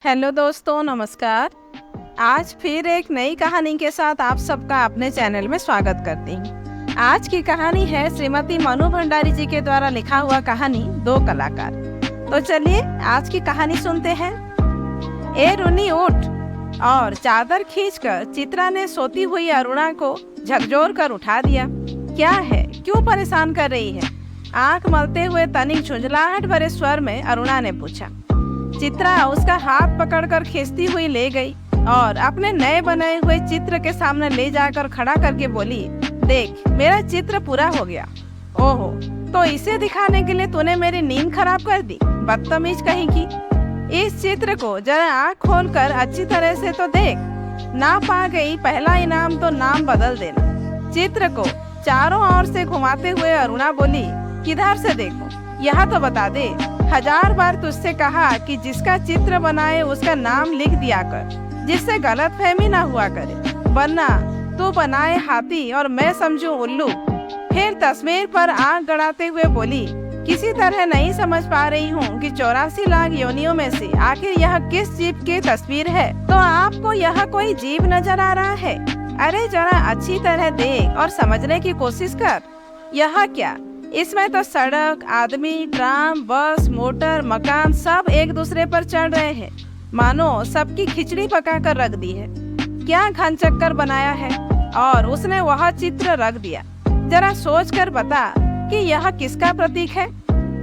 Hello दोस्तों, नमस्कार। आज फिर एक नई कहानी के साथ आप सबका अपने चैनल में स्वागत करती हूँ। आज की कहानी है श्रीमती मनु भंडारी जी के द्वारा लिखा हुआ कहानी दो कलाकार। तो चलिए आज की कहानी सुनते हैं। ए रुनी उठ। और चादर खींचकर चित्रा ने सोती हुई अरुणा को झकझोर कर उठा दिया। क्या है, क्यों परेशान कर रही है? आंख मलते हुए तनिक झुंझलाहट भरे स्वर में अरुणा ने पूछा। चित्रा उसका हाथ पकड़कर खींचती हुई ले गई और अपने नए बनाए हुए चित्र के सामने ले जाकर खड़ा करके बोली, देख मेरा चित्र पूरा हो गया। ओहो, तो इसे दिखाने के लिए तूने मेरी नींद खराब कर दी, बदतमीज कहीं की। इस चित्र को जरा आँख खोलकर अच्छी तरह से तो देख। ना पा गई पहला इनाम तो नाम बदल देना। चित्र को चारों ओर से घुमाते हुए अरुणा बोली, किधर से देखूं? यह तो बता दे। 1000 बार तुझसे कहा कि जिसका चित्र बनाए उसका नाम लिख दिया कर, जिससे गलतफहमी ना हुआ करे, वरना तू बनाए हाथी और मैं समझूं उल्लू। फिर तस्वीर पर आंख गड़ाते हुए बोली, किसी तरह नहीं समझ पा रही हूँ कि 84 लाख योनियों में से आखिर यह किस जीव की तस्वीर है। तो आपको यह कोई जीव नजर आ रहा है? अरे जरा अच्छी तरह देख और समझने की कोशिश कर। यह क्या, इसमें तो सड़क, आदमी, ट्राम, बस, मोटर, मकान सब एक दूसरे पर चढ़ रहे हैं, मानो सबकी खिचड़ी पका कर रख दी है। क्या घन चक्कर बनाया है और उसने वह चित्र रख दिया। जरा सोच कर बता कि यह किसका प्रतीक है?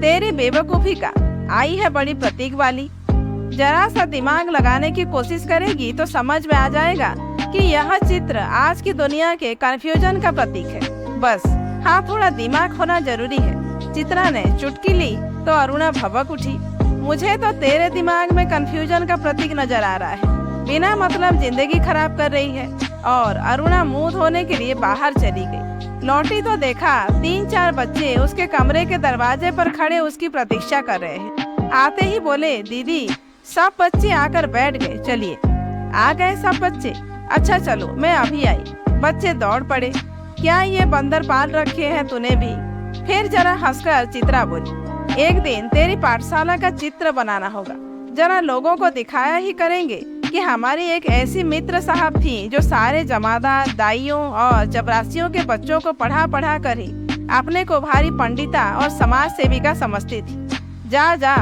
तेरी बेवकूफी का। आई है बड़ी प्रतीक वाली। जरा सा दिमाग लगाने की कोशिश करेगी तो समझ में आ जाएगा कि यह चित्र आज की दुनिया के कंफ्यूजन का प्रतीक है। बस हाँ, थोड़ा दिमाग होना जरूरी है। चित्रा ने चुटकी ली तो अरुणा भभक उठी। मुझे तो तेरे दिमाग में कंफ्यूजन का प्रतीक नजर आ रहा है। बिना मतलब जिंदगी खराब कर रही है। और अरुणा मुंह धोने के लिए बाहर चली गई। लौटी तो देखा 3-4 बच्चे उसके कमरे के दरवाजे पर खड़े उसकी प्रतीक्षा कर रहे हैं। आते ही बोले, दीदी सब बच्चे आकर बैठ गए, चलिए। आ गए सब बच्चे? अच्छा चलो, मैं अभी आई। बच्चे दौड़ पड़े। क्या ये बंदर पाल रखे हैं तूने भी? फिर जरा हंसकर चित्रा बोली, एक दिन तेरी पाठशाला का चित्र बनाना होगा। जरा लोगों को दिखाया ही करेंगे कि हमारी एक ऐसी मित्र साहब थी जो सारे जमादार, दाइयों और चपरासियों के बच्चों को पढ़ा पढ़ा कर ही अपने को भारी पंडिता और समाज सेविका समझती थी। जा जा,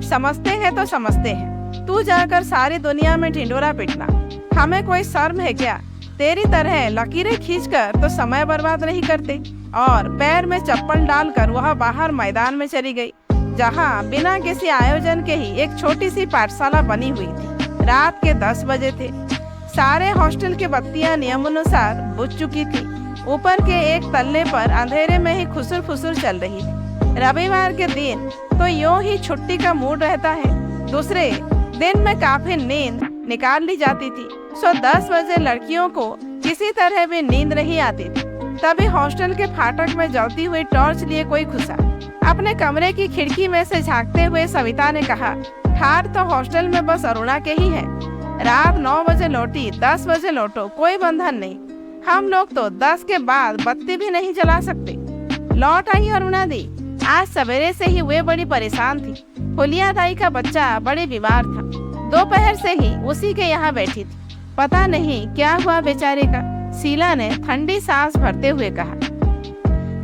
समझते हैं तो समझते हैं। तू जाकर सारी दुनिया में ढिंढोरा पिटना। हमें कोई शर्म है क्या? तेरी तरह लकीरें खींचकर तो समय बर्बाद नहीं करते। और पैर में चप्पल डालकर वह बाहर मैदान में चली गई, जहां बिना किसी आयोजन के ही एक छोटी सी पाठशाला बनी हुई थी। रात के 10 बजे थे। सारे हॉस्टल की बत्तियां नियमानुसार बुझ चुकी थी। ऊपर के एक तल्ले पर अंधेरे में ही खुसुर फुसुर चल रही थी। रविवार के दिन तो यूं ही छुट्टी का मूड रहता है। दूसरे दिन में काफी नींद निकाल ली जाती थी। सो 10 बजे लड़कियों को किसी तरह भी नींद नहीं आती थी। तभी हॉस्टल के फाटक में जलती हुई टॉर्च लिए कोई घुसा। अपने कमरे की खिड़की में से झांकते हुए सविता ने कहा, ठार तो हॉस्टल में बस अरुणा के ही है। रात 9 बजे लौटी, 10 बजे लौटो, कोई बंधन नहीं। हम लोग तो 10 के बाद बत्ती भी नहीं जला सकते। लौट आई अरुणा दी। आज सवेरे से ही वे बड़ी परेशान थी। फुलिया दाई का बच्चा बड़े बीमार था। दोपहर से ही उसी के यहाँ बैठी थी। पता नहीं क्या हुआ बेचारे का। शीला ने ठंडी सांस भरते हुए कहा,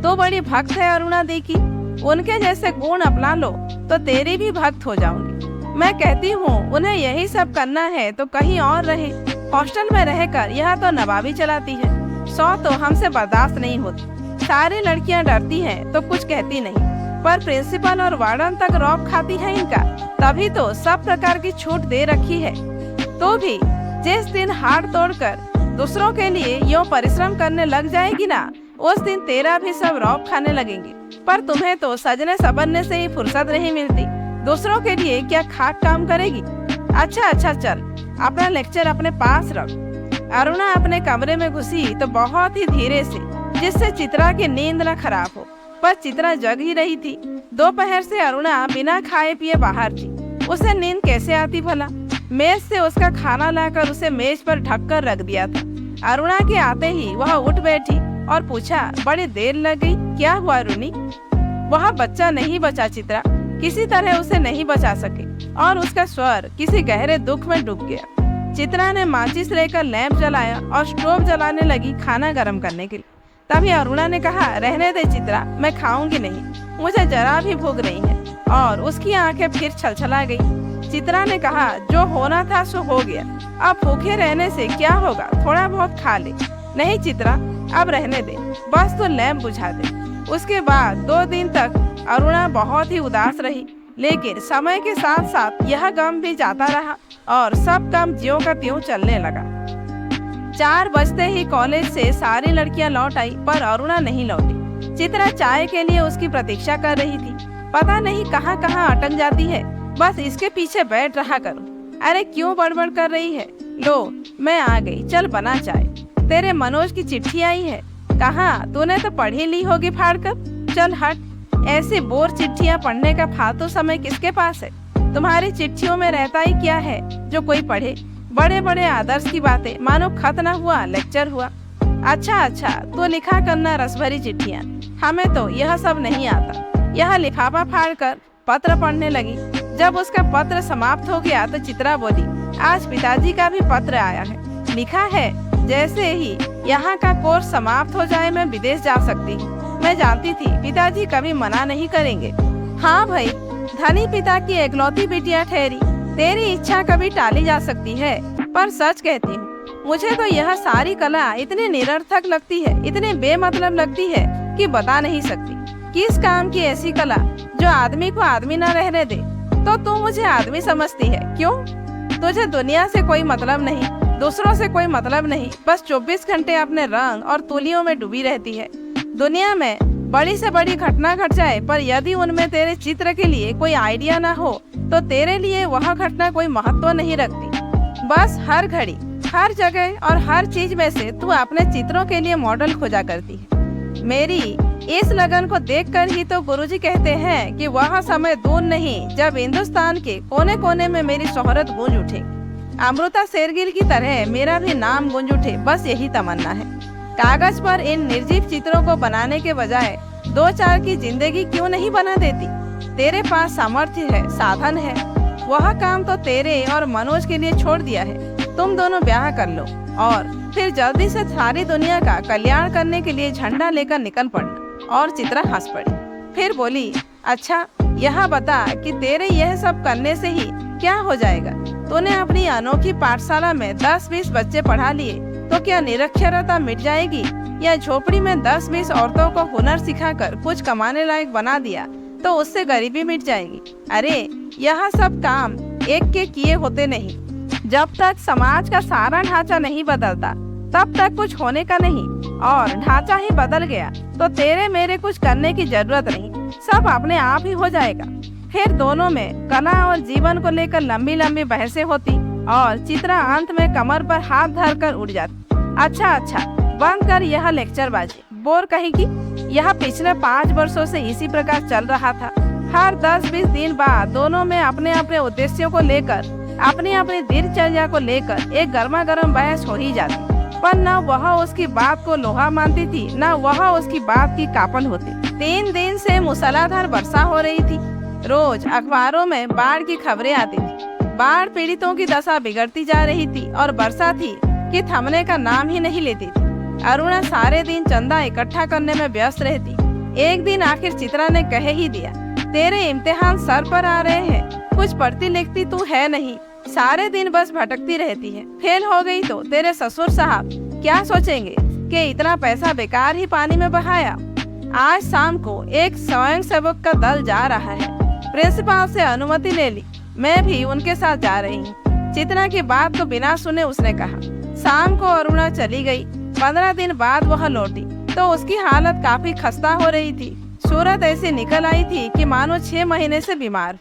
तो बड़ी भक्त है अरुणा दी की। उनके जैसे गुण अपना लो तो तेरी भी भक्त हो जाऊंगी। मैं कहती हूँ उन्हें यही सब करना है तो कहीं और रहे। हॉस्टल में रहकर यह तो नवाबी चलाती है। 100 तो हमसे बर्दाश्त नहीं होती। सारी लड़कियाँ डरती हैं तो कुछ कहती नहीं, पर प्रिंसिपल और वार्डन तक रौब खाती है इनका। तभी तो सब प्रकार की छूट दे रखी है। तो भी जिस दिन हाथ तोड़कर दूसरों के लिए यूं परिश्रम करने लग जाएगी ना, उस दिन तेरा भी सब रौब खाने लगेंगे। पर तुम्हें तो सजने संवरने से ही फुर्सत नहीं मिलती। दूसरों के लिए क्या खाक काम करेगी? अच्छा चल, अपना लेक्चर अपने पास रख। अरुणा अपने कमरे में घुसी तो बहुत ही धीरे से, जिससे चित्रा की नींद न खराब हो। पर चित्रा जग ही रही थी। दोपहर से अरुणा बिना खाए पिए बाहर थी। उसे नींद कैसे आती भला? मेज से उसका खाना लाकर उसे मेज पर ढक कर रख दिया था। अरुणा के आते ही वह उठ बैठी और पूछा, बड़ी देर लग गई, क्या हुआ रुनी? वह बच्चा नहीं बचा चित्रा। किसी तरह उसे नहीं बचा सके और उसका स्वर किसी गहरे दुख में डूब गया। चित्रा ने माचिस लेकर लैंप जलाया और स्टोव जलाने लगी खाना गर्म करने के लिए। तभी अरुणा ने कहा, रहने दे चित्रा, मैं खाऊंगी नहीं, मुझे जरा भी भूख नहीं है। और उसकी आंखें फिर छलछला गई। चित्रा ने कहा, जो होना था सो हो गया, अब भूखे रहने से क्या होगा, थोड़ा बहुत खा ले। नहीं चित्रा, अब रहने दे, बस तो लैंप बुझा दे। उसके बाद 2 दिन तक अरुणा बहुत ही उदास रही, लेकिन समय के साथ साथ यह गम भी जाता रहा और सब काम ज्यों का त्यों चलने लगा। 4 बजते ही कॉलेज से सारी लड़कियां लौट आई, पर अरुणा नहीं लौटी। चित्रा चाय के लिए उसकी प्रतीक्षा कर रही थी। पता नहीं कहाँ कहाँ अटक जाती है, बस इसके पीछे बैठ रहा करो। अरे क्यों बड़बड़ कर रही है? लो मैं आ गई, चल बना चाय। तेरे मनोज की चिट्ठी आई है। कहाँ, तूने तो पढ़ ही ली होगी फाड़ कर। चल हट, ऐसी बोर चिट्ठियाँ पढ़ने का फालतू समय किसके पास है? तुम्हारी चिट्ठियों में रहता ही क्या है जो कोई पढ़े? बड़े बड़े आदर्श की बातें, मानो खत न हुआ लेक्चर हुआ। अच्छा, तो लिखा करना रसभरी चिट्ठियाँ, हमें तो यह सब नहीं आता। यह लिफाफा फाड़कर पत्र पढ़ने लगी। जब उसका पत्र समाप्त हो गया तो चित्रा बोली, आज पिताजी का भी पत्र आया है। लिखा है, जैसे ही यहाँ का कोर्स समाप्त हो जाए मैं विदेश जा सकती हूँ। मैं जानती थी पिताजी कभी मना नहीं करेंगे। हाँ भाई, धनी पिता की एकलौती बिटिया ठहरी, तेरी इच्छा कभी टाली जा सकती है। पर सच कहती हूँ, मुझे तो यह सारी कला इतनी निरर्थक लगती है, इतनी बेमतलब लगती है कि बता नहीं सकती। किस काम की ऐसी कला जो आदमी को आदमी न रहने दे? तो तू मुझे आदमी समझती है, क्यों? तुझे दुनिया से कोई मतलब नहीं, दूसरों से कोई मतलब नहीं, बस 24 घंटे अपने रंग और तुलियों में डूबी रहती है। दुनिया में बड़ी से बड़ी घटना घट जाए, पर यदि उनमें तेरे चित्र के लिए कोई आइडिया ना हो तो तेरे लिए वह घटना कोई महत्व नहीं रखती। बस हर घड़ी, हर जगह और हर चीज में से तू अपने चित्रों के लिए मॉडल खोजा करती है। मेरी इस लगन को देखकर ही तो गुरुजी कहते हैं कि वह समय दूर नहीं जब हिंदुस्तान के कोने कोने में मेरी शोहरत गूंज उठेगी। अमृता शेरगिल की तरह मेरा भी नाम गूंज उठे, बस यही तमन्ना है। कागज पर इन निर्जीव चित्रों को बनाने के बजाय 2-4 की जिंदगी क्यों नहीं बना देती? तेरे पास सामर्थ्य है, साधन है, वह काम तो तेरे और मनोज के लिए छोड़ दिया है। तुम दोनों ब्याह कर लो और फिर जल्दी से सारी दुनिया का कल्याण करने के लिए झंडा लेकर निकल पड़ना। और चित्रा हंस पड़ी, फिर बोली, अच्छा यह बता कि तेरे यह सब करने से ही क्या हो जाएगा? तूने अपनी अनोखी पाठशाला में 10-20 बच्चे पढ़ा लिए तो क्या निरक्षरता मिट जाएगी? या झोपड़ी में 10-20 औरतों को हुनर सिखाकर कुछ कमाने लायक बना दिया तो उससे गरीबी मिट जाएगी? अरे यह सब काम एक के किए होते नहीं। जब तक समाज का सारा ढांचा नहीं बदलता तब तक कुछ होने का नहीं, और ढांचा ही बदल गया तो तेरे मेरे कुछ करने की जरूरत नहीं, सब अपने आप ही हो जाएगा। फिर दोनों में कला और जीवन को लेकर लंबी लंबी बहसें होती और चित्रा अंत में कमर पर हाथ धरकर उठ जाती। अच्छा, बंद कर यह लेक्चरबाजी, बोर कहेगी। यह पिछले 5 वर्षों से इसी प्रकार चल रहा था। हर 10-20 दिन बाद दोनों में अपने अपने उद्देश्यों को लेकर, अपनी अपनी दिनचर्या को लेकर एक गर्मा गर्म बहस हो ही जाती। पर न वह उसकी बात को लोहा मानती थी, न वह उसकी बात की कापन होती। 3 दिन से मूसलाधार वर्षा हो रही थी। रोज अखबारों में बाढ़ की खबरें आती थी। बाढ़ पीड़ितों की दशा बिगड़ती जा रही थी और वर्षा थी कि थमने का नाम ही नहीं लेती थी। अरुणा सारे दिन चंदा इकट्ठा करने में व्यस्त रहती। एक दिन आखिर चित्रा ने कह ही दिया, तेरे इम्तिहान सर पर आ रहे हैं, कुछ पढ़ती लिखती तू है नहीं, सारे दिन बस भटकती रहती है। फेल हो गई तो तेरे ससुर साहब क्या सोचेंगे कि इतना पैसा बेकार ही पानी में बहाया। आज शाम को एक स्वयंसेवक का दल जा रहा है, प्रिंसिपल से अनुमति ले ली, मैं भी उनके साथ जा रही हूँ। चित्रा की बात को बिना सुने उसने कहा। शाम को अरुणा चली गई। 15 दिन बाद वह लौटी तो उसकी हालत काफी खस्ता हो रही थी। सूरत ऐसी निकल आई थी कि मानो 6 महीने से बीमार।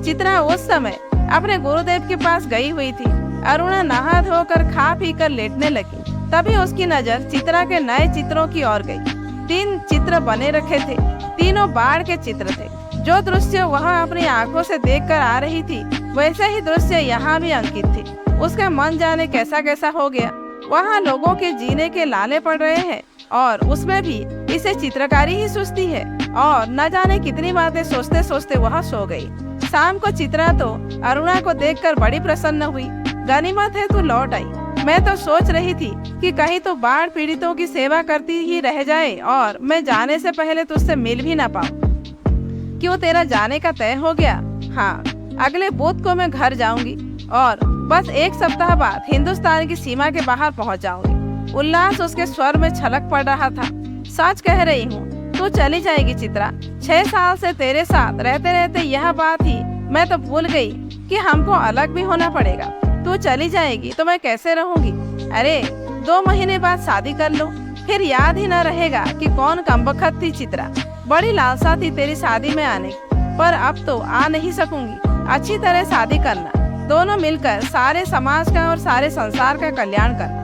चित्रा उस समय अपने गुरुदेव के पास गई हुई थी। अरुणा नहा धोकर खा पी कर लेटने लगी, तभी उसकी नजर चित्रा के नए चित्रों की ओर गई। 3 चित्र बने रखे थे, तीनों बाढ़ के चित्र थे। जो दृश्य वह अपनी आंखों से देखकर आ रही थी, वैसे ही दृश्य यहाँ भी अंकित थे। उसका मन जाने कैसा कैसा हो गया। वहाँ लोगों के जीने के लाले पड़ रहे हैं और उसमें भी इसे चित्रकारी ही सुझती है। और न जाने कितनी बातें सोचते सोचते वह सो गई। शाम को चित्रा तो अरुणा को देखकर बड़ी प्रसन्न हुई। गनीमत है तू लौट आई। मैं तो सोच रही थी कि कहीं तो बाढ़ पीड़ितों की सेवा करती ही रह जाए और मैं जाने से पहले तुझसे मिल भी ना पाऊं। क्यों तेरा जाने का तय हो गया? हाँ, अगले बुध को मैं घर जाऊंगी और बस एक सप्ताह बाद हिंदुस्तान की सीमा के बाहर पहुंच जाऊंगी। उल्लास उसके स्वर में छलक पड़ रहा था। सच कह रही हूँ, तू चली जाएगी चित्रा। 6 साल से तेरे साथ रहते रहते यह बात ही मैं तो भूल गई कि हमको अलग भी होना पड़ेगा। तू चली जाएगी तो मैं कैसे रहूंगी? अरे 2 महीने बाद शादी कर लो, फिर याद ही न रहेगा कि कौन कमबख्त थी चित्रा। बड़ी लालसा थी तेरी शादी में आने, पर अब तो आ नहीं सकूंगी। अच्छी तरह शादी करना, दोनों मिलकर सारे समाज का और सारे संसार का कल्याण करना।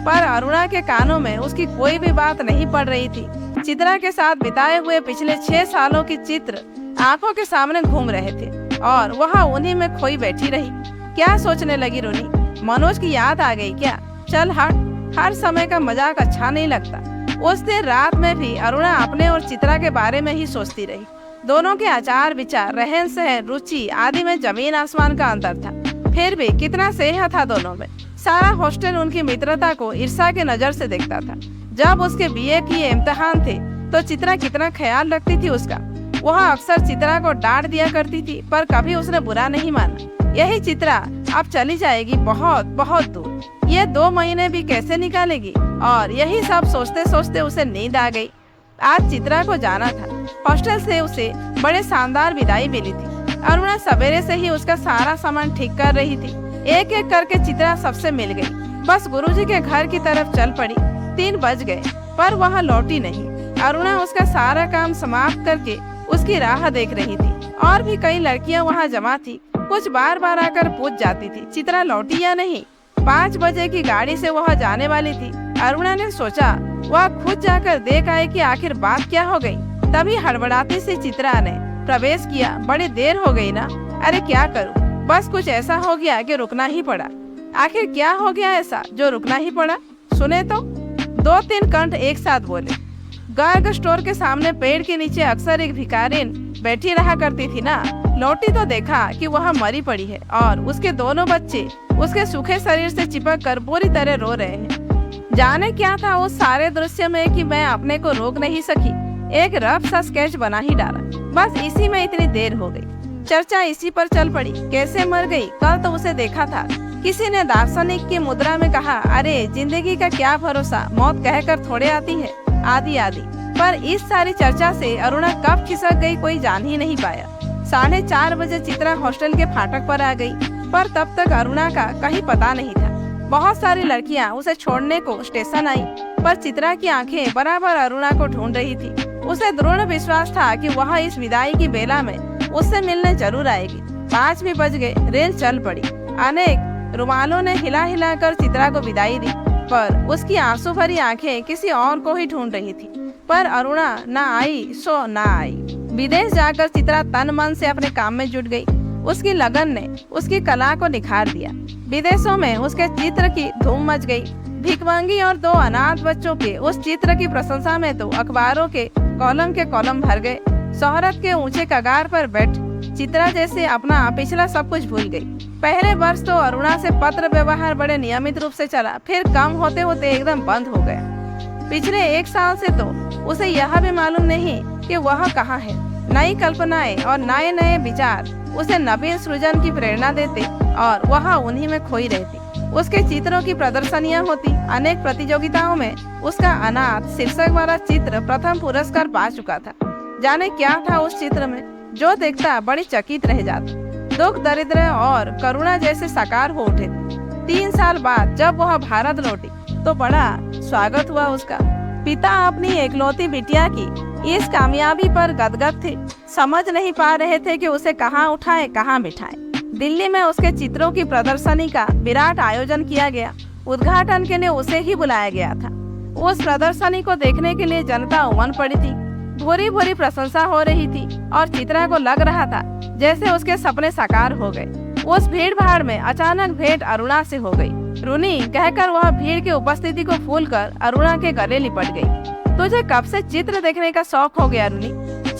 पर अरुणा के कानों में उसकी कोई भी बात नहीं पड़ रही थी। चित्रा के साथ बिताए हुए पिछले 6 सालों की चित्र आंखों के सामने घूम रहे थे और वह उन्हीं में खोई बैठी रही। क्या सोचने लगी रोनी? मनोज की याद आ गई क्या? चल हट, हर समय का मजाक अच्छा नहीं लगता। उस दिन रात में भी अरुणा अपने और चित्रा के बारे में ही सोचती रही। दोनों के आचार विचार, रहन सहन, रुचि आदि में जमीन आसमान का अंतर था। फिर भी कितना स्नेह था दोनों में। सारा हॉस्टल उनकी मित्रता को ईर्ष्या के नजर से देखता था। जब उसके बीए के इम्तिहान थे तो चित्रा कितना ख्याल रखती थी उसका। वह अक्सर चित्रा को डांट दिया करती थी, पर कभी उसने बुरा नहीं माना। यही चित्रा अब चली जाएगी बहुत बहुत दूर। ये 2 महीने भी कैसे निकालेगी? और यही सब सोचते सोचते उसे नींद आ गई। आज चित्रा को जाना था। हॉस्टल से उसे बड़े शानदार विदाई मिली थी। अरुणा सवेरे से ही उसका सारा सामान ठीक कर रही थी। एक एक करके चित्रा सबसे मिल गई। बस गुरुजी के घर की तरफ चल पड़ी। 3 बज गए पर वह लौटी नहीं। अरुणा उसका सारा काम समाप्त करके उसकी राह देख रही थी। और भी कई लड़कियां वहां जमा थी। कुछ बार बार आकर पूछ जाती थी चित्रा लौटी या नहीं। 5 बजे की गाड़ी से वह जाने वाली थी। अरुणा ने सोचा वह खुद जाकर देख आए कि आखिर बात क्या हो गई। तभी हड़बड़ाती सी चित्रा ने प्रवेश किया। बड़ी देर हो गई ना? अरे क्या करूं, बस कुछ ऐसा हो गया कि रुकना ही पड़ा। आखिर क्या हो गया ऐसा जो रुकना ही पड़ा? सुने तो 2-3 कंठ एक साथ बोले। गर्ग स्टोर के सामने पेड़ के नीचे अक्सर एक भिखारिन बैठी रहा करती थी ना। लौटी तो देखा कि वह मरी पड़ी है और उसके दोनों बच्चे उसके सूखे शरीर से चिपक कर पूरी तरह रो रहे हैं। जाने क्या था उस सारे दृश्य में कि मैं अपने को रोक नहीं सकी। एक रफ सा स्केच बना ही डाला। बस इसी में इतनी देर हो गई। चर्चा इसी पर चल पड़ी। कैसे मर गई? कल तो उसे देखा था। किसी ने दार्शनिक की मुद्रा में कहा, अरे जिंदगी का क्या भरोसा, मौत कहकर थोड़े आती है, आदि आदि। पर इस सारी चर्चा से अरुणा कब खिसक गई कोई जान ही नहीं पाया। 4:30 बजे चित्रा हॉस्टल के फाटक पर आ गई, पर तब तक अरुणा का कहीं पता नहीं था। बहुत सारी लड़कियां उसे छोड़ने को स्टेशन आई, पर चित्रा की आंखें बराबर अरुणा को ढूंढ रही थी। उसे दृढ़ विश्वास था कि वह इस विदाई की बेला में उससे मिलने जरूर आएगी। 5 भी बज गए। रेल चल पड़ी। अनेक रुमालों ने हिला हिला कर चित्रा को विदाई दी, पर उसकी आंसू भरी आंखें किसी और को ही ढूंढ रही थी। पर अरुणा ना आई सो ना आई। विदेश जाकर चित्रा तन मन से अपने काम में जुट गई। उसकी लगन ने उसकी कला को निखार दिया। विदेशों में उसके चित्र की धूम मच गई। भिखमंगी और 2 अनाथ बच्चों के उस चित्र की प्रशंसा में तो अखबारों के कॉलम भर गए। शोहरत के ऊंचे कगार पर बैठ चित्रा जैसे अपना पिछला सब कुछ भूल गई। पहले वर्ष तो अरुणा से पत्र व्यवहार बड़े नियमित रूप से चला, फिर कम होते होते एकदम बंद हो गया। पिछले 1 साल से तो उसे यह भी मालूम नहीं कि वह कहाँ है। नई कल्पनाएं और नए नए विचार उसे नवीन सृजन की प्रेरणा देते और वह उन्हीं में खोई रहती। उसके चित्रों की प्रदर्शनियां होती। अनेक प्रतियोगिताओं में उसका अनाथ शीर्षक वाला चित्र प्रथम पुरस्कार पा चुका था। जाने क्या था उस चित्र में, जो देखता बड़ी चकित रह जाता। दुख, दरिद्र और करुणा जैसे साकार हो उठे थे। 3 साल बाद जब वह भारत लौटी तो बड़ा स्वागत हुआ उसका। पिता अपनी एकलौती बिटिया की इस कामयाबी पर गदगद थे। समझ नहीं पा रहे थे कि उसे कहाँ उठाए कहाँ बिठाए। दिल्ली में उसके चित्रों की प्रदर्शनी का विराट आयोजन किया गया। उद्घाटन के लिए उसे ही बुलाया गया था। उस प्रदर्शनी को देखने के लिए जनता उमड़ पड़ी थी। भूरी भूरी प्रशंसा हो रही थी और चित्रा को लग रहा था जैसे उसके सपने साकार हो गए। उस भीड़ भाड़ में अचानक भेंट अरुणा से हो गई। रूनी कहकर वह भीड़ की उपस्थिति को भूलकर अरुणा के गले लिपट गई। तुझे कब से चित्र देखने का शौक हो गया रूनी?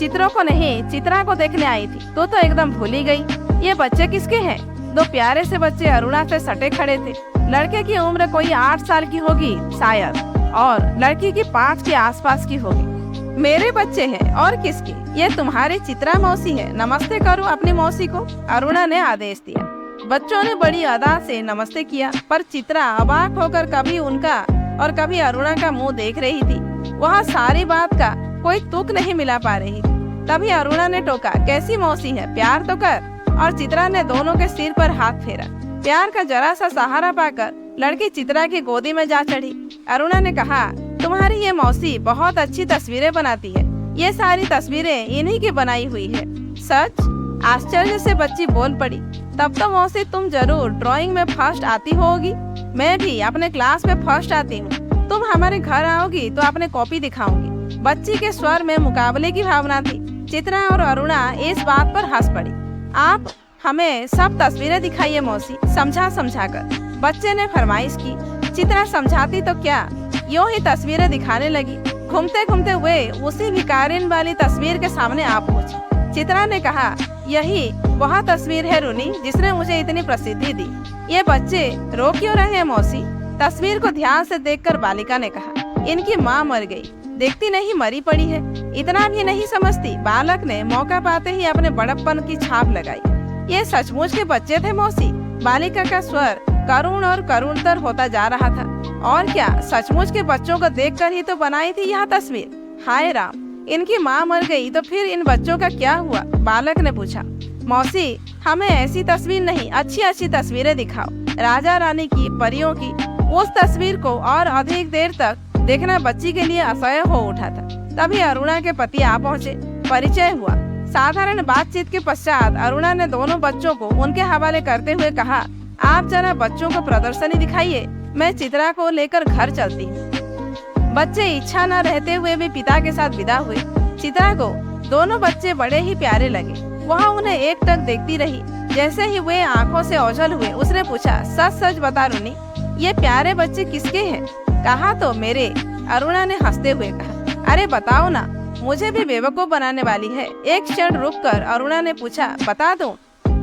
चित्रों को नहीं, चित्रा को देखने आई थी। तो एकदम भूल ही गई। ये बच्चे किसके हैं? दो प्यारे से बच्चे अरुणा से सटे खड़े थे। लड़के की उम्र कोई 8 साल की होगी शायद, और लड़की की 5 के आसपास की होगी। मेरे बच्चे हैं और किसके? ये तुम्हारी चित्रा मौसी है, नमस्ते करो अपनी मौसी को, अरुणा ने आदेश दिया। बच्चों ने बड़ी अदा से नमस्ते किया, पर चित्रा अबाक होकर कभी उनका और कभी अरुणा का मुंह देख रही थी। वहाँ सारी बात का कोई तुक नहीं मिला पा रही थी। तभी अरुणा ने टोका, कैसी मौसी है, प्यार तो कर। और चित्रा ने दोनों के सिर पर हाथ फेरा। प्यार का जरा सा सहारा पाकर लड़की चित्रा की गोदी में जा चढ़ी। अरुणा ने कहा, तुम्हारी ये मौसी बहुत अच्छी तस्वीरें बनाती है। ये सारी तस्वीरें इन्हीं की बनाई हुई है। सच? आश्चर्य से बच्ची बोल पड़ी। तब तो मौसी तुम जरूर ड्राइंग में फर्स्ट आती होगी। मैं भी अपने क्लास में फर्स्ट आती हूँ। तुम हमारे घर आओगी तो अपने कॉपी दिखाऊंगी। बच्ची के स्वर में मुकाबले की भावना थी। चित्रा और अरुणा इस बात पर हंस पड़ी। आप हमें सब तस्वीरें दिखाइए मौसी, समझा कर बच्चे ने फरमाइश की। चित्रा समझाती तो क्या, यूं ही तस्वीरें दिखाने लगी। घूमते घूमते वे उसी भिखारिन वाली तस्वीर के सामने आ पहुंची। चित्रा ने कहा, यही वह तस्वीर है रुनी जिसने मुझे इतनी प्रसिद्धि दी। ये बच्चे रो क्यों रहे हैं मौसी? तस्वीर को ध्यान से देखकर बालिका ने कहा, इनकी माँ मर गई, देखती नहीं मरी पड़ी है। इतना भी नहीं समझती? बालक ने मौका पाते ही अपने बड़प्पन की छाप लगाई। ये सचमुच के बच्चे थे मौसी? बालिका का स्वर करुण और करुणतर होता जा रहा था। और क्या, सचमुच के बच्चों को देखकर ही तो बनाई थी यह तस्वीर। हाय राम, इनकी माँ मर गई तो फिर इन बच्चों का क्या हुआ? बालक ने पूछा। मौसी, हमें ऐसी तस्वीर नहीं, अच्छी तस्वीरें दिखाओ। राजा रानी की, परियों की। उस तस्वीर को और अधिक देर तक देखना बच्ची के लिए असह्य हो उठा था। तभी अरुणा के पति आ पहुँचे। परिचय हुआ। साधारण बातचीत के पश्चात अरुणा ने दोनों बच्चों को उनके हवाले करते हुए कहा, आप जरा बच्चों को प्रदर्शनी दिखाइए, मैं चित्रा को लेकर घर चलती हूँ। बच्चे इच्छा न रहते हुए भी पिता के साथ विदा हुए। चित्रा को दोनों बच्चे बड़े ही प्यारे लगे। वह उन्हें एकटक देखती रही। जैसे ही वे आंखों से ओझल हुए, उसने पूछा, सच बता रुनी, ये प्यारे बच्चे किसके हैं? कहा तो मेरे, अरुणा ने हंसते हुए कहा। अरे बताओ ना, मुझे भी बेवकूफ बनाने वाली है। एक क्षण रुककर अरुणा ने पूछा, बता दूं?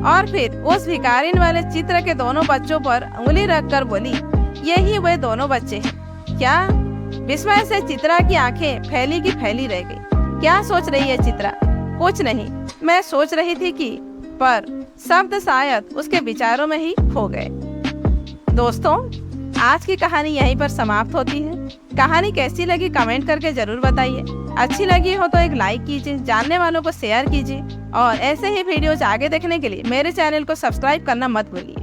और फिर उस भिखारिन वाले चित्र के दोनों बच्चों पर उंगली रखकर बोली, यही वे दोनों बच्चे हैं। क्या? विस्मय से चित्रा की आंखें फैली की फैली रह गई। क्या सोच रही है चित्रा? कुछ नहीं, मैं सोच रही थी कि, पर शब्द शायद उसके विचारों में ही खो गए। दोस्तों, आज की कहानी यहीं पर समाप्त होती है। कहानी कैसी लगी कमेंट करके जरूर बताइए। अच्छी लगी हो तो एक लाइक कीजिए, जानने वालों को शेयर कीजिए और ऐसे ही वीडियोज आगे देखने के लिए मेरे चैनल को सब्सक्राइब करना मत भूलिए।